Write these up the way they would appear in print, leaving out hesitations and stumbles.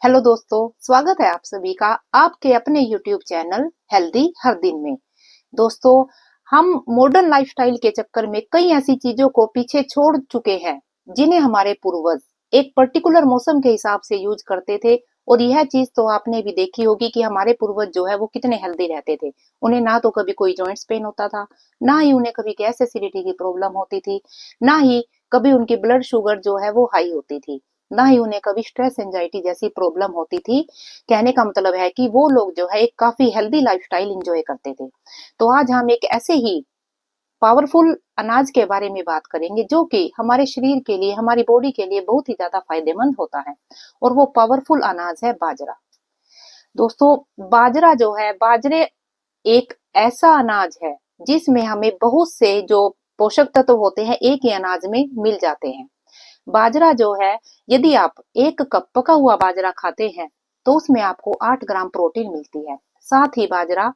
Hello दोस्तों, स्वागत है आप सभी का आपके अपने YouTube चैनल हेल्दी हर दिन में। दोस्तों, हम मॉडर्न लाइफस्टाइल के चक्कर में कई ऐसी चीजों को पीछे छोड़ चुके हैं जिन्हें हमारे पूर्वज एक पर्टिकुलर मौसम के हिसाब से यूज करते थे। और यह चीज तो आपने भी देखी होगी कि हमारे पूर्वज जो है वो कितने हेल्दी रहते थे। उन्हें ना तो कभी कोई जॉइंट्स पेन होता था, ना ही उन्हें कभी गैस एसिडिटी की प्रॉब्लम होती थी, ना ही कभी उनकी ब्लड शुगर जो है वो हाई होती थी, ना ही उन्हें कभी स्ट्रेस एंजाइटी जैसी प्रॉब्लम होती थी। कहने का मतलब है कि वो लोग जो है एक काफी हेल्दी लाइफस्टाइल एंजॉय करते थे। तो आज हम एक ऐसे ही पावरफुल अनाज के बारे में बात करेंगे जो कि हमारे शरीर के लिए, हमारी बॉडी के लिए बहुत ही ज्यादा फायदेमंद होता है। और वो पावरफुल अनाज है बाजरा। दोस्तों, बाजरा जो है, बाजरे एक ऐसा अनाज है जिसमें हमें बहुत से जो पोषक तत्व होते हैं एक ही अनाज में मिल जाते हैं। बाजरा जो है, यदि आप 1 कप पका हुआ बाजरा खाते हैं तो उसमें आपको 8 ग्राम प्रोटीन मिलती है। साथ ही बाजरा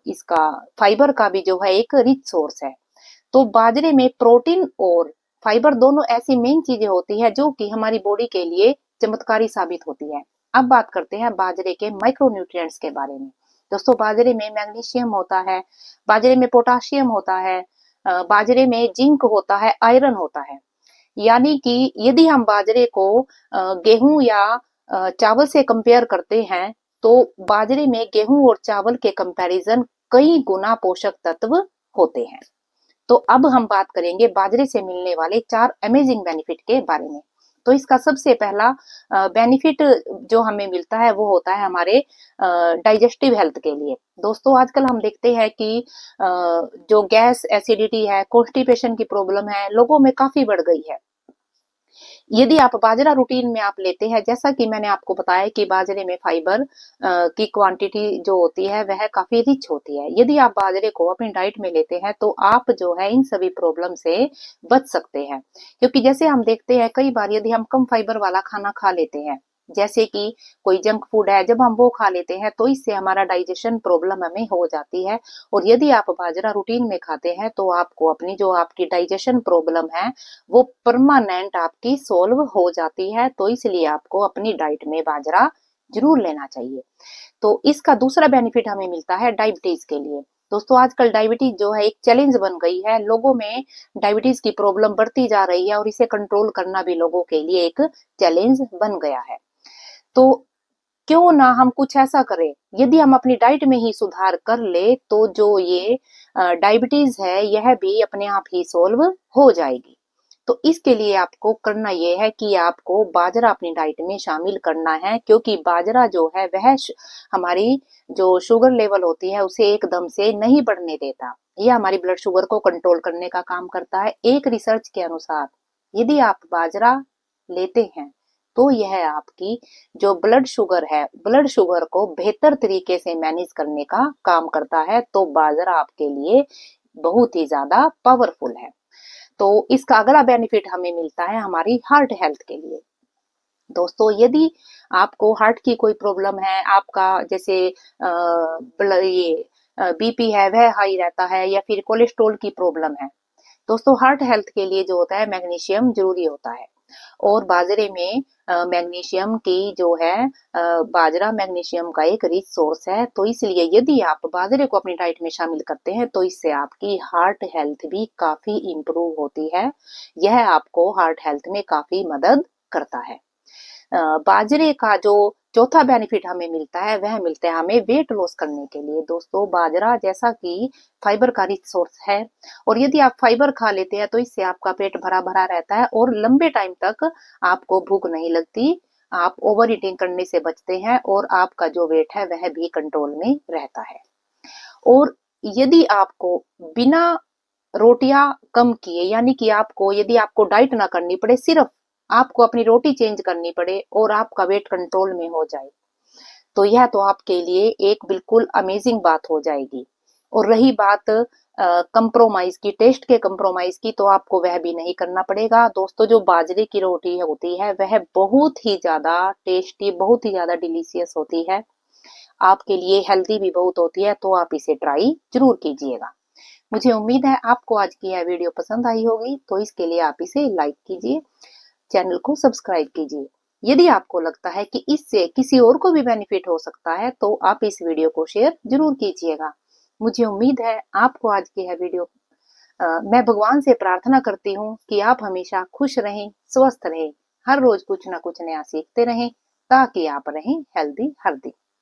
इसका फाइबर का भी जो है एक रिच सोर्स है। तो बाजरे में प्रोटीन और फाइबर दोनों ऐसी मेन चीजें होती है जो कि हमारी बॉडी के लिए चमत्कारी साबित होती है। अब बात करते हैं बाजरे के माइक्रोन्यूट्रिएंट्स के बारे में। दोस्तों, बाजरे में मैग्नीशियम होता है, बाजरे में पोटाशियम होता है, बाजरे में जिंक होता है, आयरन होता है। यानी कि यदि हम बाजरे को गेहूं या चावल से कंपेयर करते हैं तो बाजरे में गेहूं और चावल के कंपैरिजन कई गुना पोषक तत्व होते हैं। तो अब हम बात करेंगे बाजरे से मिलने वाले 4 अमेजिंग बेनिफिट के बारे में। तो इसका सबसे पहला बेनिफिट जो हमें मिलता है वो होता है हमारे डाइजेस्टिव हेल्थ के लिए। दोस्तों, आजकल हम देखते हैं कि जो गैस एसिडिटी है, कॉन्स्टिपेशन की प्रॉब्लम है, लोगों में काफी बढ़ गई है। यदि आप बाजरा रूटीन में आप लेते हैं, जैसा कि मैंने आपको बताया कि बाजरे में फाइबर की क्वांटिटी जो होती है वह काफी रिच होती है। यदि आप बाजरे को अपनी डाइट में लेते हैं तो आप जो है इन सभी प्रॉब्लम से बच सकते हैं। क्योंकि जैसे हम देखते हैं कई बार यदि हम कम फाइबर वाला खाना खा लेते हैं, जैसे कि कोई जंक फूड है, जब हम वो खा लेते हैं तो इससे हमारा डाइजेशन प्रॉब्लम हमें हो जाती है। और यदि आप बाजरा रूटीन में खाते हैं तो आपको अपनी जो आपकी डाइजेशन प्रॉब्लम है वो परमानेंट आपकी सोल्व हो जाती है। तो इसलिए आपको अपनी डाइट में बाजरा जरूर लेना चाहिए। तो इसका दूसरा बेनिफिट हमें मिलता है डायबिटीज के लिए। दोस्तों, आजकल डायबिटीज जो है एक चैलेंज बन गई है। लोगों में डायबिटीज की प्रॉब्लम बढ़ती जा रही है और इसे कंट्रोल करना भी लोगों के लिए एक चैलेंज बन गया है। तो क्यों ना हम कुछ ऐसा करें, यदि हम अपनी डाइट में ही सुधार कर ले तो जो ये डायबिटीज है यह भी अपने आप ही सोल्व हो जाएगी। तो इसके लिए आपको करना ये है कि आपको बाजरा अपनी डाइट में शामिल करना है, क्योंकि बाजरा जो है वह हमारी जो शुगर लेवल होती है उसे एकदम से नहीं बढ़ने देता। यह हमारी ब्लड शुगर को कंट्रोल करने का काम करता है। एक रिसर्च के अनुसार यदि आप बाजरा लेते हैं तो यह आपकी जो ब्लड शुगर है, ब्लड शुगर को बेहतर तरीके से मैनेज करने का काम करता है। तो बाजरा आपके लिए बहुत ही ज्यादा पावरफुल है। तो इसका अगला बेनिफिट हमें मिलता है हमारी हार्ट हेल्थ के लिए। दोस्तों, यदि आपको हार्ट की कोई प्रॉब्लम है, आपका जैसे ये बीपी है वह हाई रहता है, या फिर कोलेस्ट्रॉल की प्रॉब्लम है, दोस्तों हार्ट हेल्थ के लिए जो होता है मैग्नीशियम जरूरी होता है। और बाजरे में मैग्नीशियम की जो है बाजरा मैग्नीशियम का एक रिच सोर्स है। तो इसलिए यदि आप बाजरे को अपनी डाइट में शामिल करते हैं तो इससे आपकी हार्ट हेल्थ भी काफी इंप्रूव होती है। यह आपको हार्ट हेल्थ में काफी मदद करता है। बाजरे का जो चौथा बेनिफिट हमें मिलता है वह मिलता है हमें वेट लॉस करने के लिए। दोस्तों, बाजरा जैसा कि फाइबर का रिच सोर्स है, और यदि आप फाइबर खा लेते हैं तो इससे आपका पेट भरा भरा रहता है और लंबे टाइम तक आपको भूख नहीं लगती। आप ओवर ईटिंग करने से बचते हैं और आपका जो वेट है वह भी कंट्रोल में रहता है। और यदि आपको बिना रोटियां कम किए, यानी कि आपको यदि आपको डाइट ना करनी पड़े, सिर्फ आपको अपनी रोटी चेंज करनी पड़े और आपका वेट कंट्रोल में हो जाए, तो यह तो आपके लिए एक बिल्कुल अमेजिंग बात हो जाएगी। और रही बात कंप्रोमाइज की, टेस्ट के कंप्रोमाइज की, तो आपको वह भी नहीं करना पड़ेगा। दोस्तों, जो बाजरे की रोटी होती है वह बहुत ही ज्यादा टेस्टी, बहुत ही ज्यादा डिलीशियस होती है, आपके लिए हेल्दी भी बहुत होती है। तो आप इसे ट्राई जरूर कीजिएगा। मुझे उम्मीद है आपको आज की यह वीडियो पसंद आई होगी, तो इसके लिए आप इसे लाइक कीजिए, चैनल को सब्सक्राइब कीजिए। यदि आपको लगता है कि इससे किसी और को भी बेनिफिट हो सकता है तो आप इस वीडियो को शेयर जरूर कीजिएगा। मुझे उम्मीद है आपको आज की यह वीडियो मैं भगवान से प्रार्थना करती हूँ कि आप हमेशा खुश रहें, स्वस्थ रहें, हर रोज कुछ ना कुछ नया सीखते रहें ताकि आप रहें हेल्दी हर दिन।